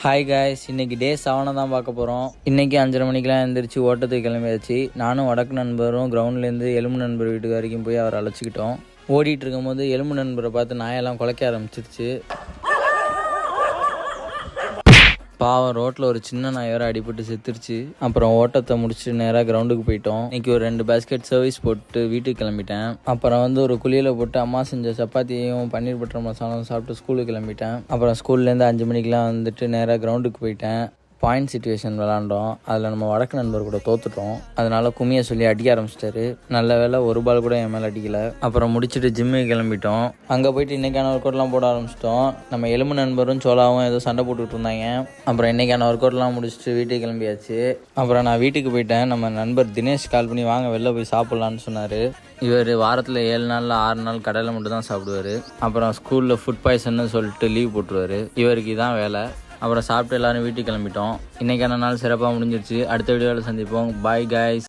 Hi guys, இன்றைக்கி டே 7 தான் பார்க்க போகிறோம். இன்றைக்கி 5:30 மணிக்கெலாம் எழுந்திரிச்சு ஓட்டத்துக்கு கிளம்பியாச்சு. நானும் வடக்கு நண்பரும் கிரவுண்ட்லேருந்து எலும்பு நண்பர் வீட்டுக்கு வரைக்கும் போய் அவரை அழைச்சிக்கிட்டோம். ஓடிட்டு இருக்கும்போது எலும்பு நண்பரை பார்த்து நாயெல்லாம் குலைக்க ஆரம்பிச்சிருச்சு. பாவம், ரோட்டில் ஒரு சின்ன நாய் வேறு அடிபட்டு செத்துருச்சு. அப்புறம் ஓட்டத்தை முடிச்சுட்டு நேராக கிரவுண்டுக்கு போயிட்டோம். இன்றைக்கி ஒரு 2 பேஸ்கெட் சர்வீஸ் போட்டு வீட்டுக்கு கிளம்பிட்டேன். அப்புறம் ஒரு குளியில் போட்டு அம்மா செஞ்ச சப்பாத்தியையும் பன்னீர் பட்டர் மசாலாவும் சாப்பிட்டு ஸ்கூலுக்கு கிளம்பிட்டேன். அப்புறம் ஸ்கூல்லேருந்து 5 மணிக்கெலாம் வந்துட்டு நேராக கிரவுண்டுக்கு போயிட்டேன். பாயிண்ட் சிச்சுவேஷன் விளாண்டோம். அதில் நம்ம வடக்கு நண்பர் கூட தோற்றுட்டோம். அதனால கும்மியை சொல்லி அடிக்க ஆரம்பிச்சிட்டாரு. நல்ல வேலை ஒரு பால் கூட என் மேலே அடிக்கலை. அப்புறம் முடிச்சுட்டு ஜிம்முக்கு கிளம்பிட்டோம். அங்கே போயிட்டு இன்றைக்கான ஒர்க் அவுட்லாம் போட ஆரம்பிச்சிட்டோம். நம்ம எலும்பு நண்பரும் சோலாவும் ஏதோ சண்டை போட்டுக்கிட்டு இருந்தாங்க. அப்புறம் இன்றைக்கான ஒர்க் அவுட்லாம் முடிச்சுட்டு வீட்டுக்கு கிளம்பியாச்சு. அப்புறம் நான் வீட்டுக்கு போயிட்டேன். நம்ம நண்பர் தினேஷ் கால் பண்ணி வாங்க வெளில போய் சாப்பிட்லான்னு சொன்னார். இவர் வாரத்தில் 7 நாளில் 6 நாள் கடையில் மட்டும் தான் சாப்பிடுவார். அப்புறம் ஸ்கூலில் ஃபுட் பாய்சன்னு சொல்லிட்டு லீவ் போட்டுருவார். இவருக்கு இதான் வேலை. அப்புறம் சாப்பிட்டு எல்லோரும் வீட்டுக்கு கிளம்பிட்டோம். இன்றைக்கான நாள் சிறப்பாக முடிஞ்சிருச்சு. அடுத்த வீடியோவில் சந்திப்போம். Bye guys.